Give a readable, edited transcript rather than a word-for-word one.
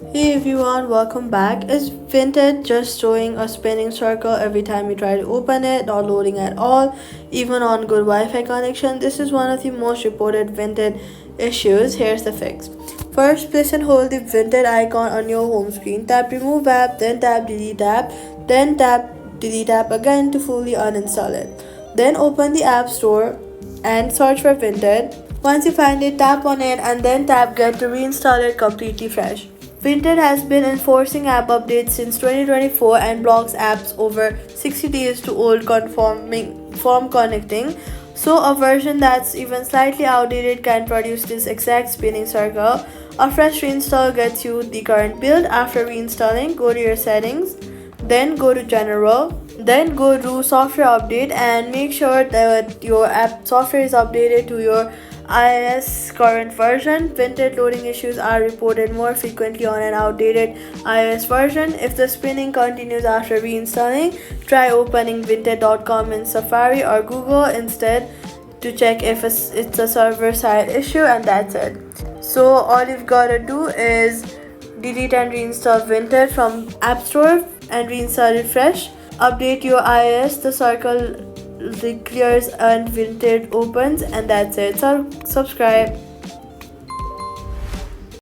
Hey everyone, welcome back. Is Vinted just showing a spinning circle every time you try to open it, not loading at all, even on good Wi-Fi connection? This is one of the most reported Vinted issues. Here's the fix. First, place and hold the Vinted icon on your home screen. Tap remove app, then tap delete app, then tap delete app again to fully uninstall it. Then open the app store and search for Vinted. Once you find it, tap on it and then tap get to reinstall it completely fresh. Vinted has been enforcing app updates since 2024 and blocks apps over 60 days to old conforming form connecting. So a version that's even slightly outdated can produce this exact spinning circle. A fresh reinstall gets you the current build. After reinstalling, go to your settings, then go to general, then go to software update and make sure that your app software is updated to your iOS current version. Vinted loading issues are reported more frequently on an outdated iOS version. If the spinning continues after reinstalling, try opening vinted.com in Safari or Google instead to check if it's a server side issue, and that's it. So all you've got to do is delete and reinstall Vinted from App Store and reinstall it fresh. Update your iOS, the circle clears and Vinted opens, and that's it. So subscribe.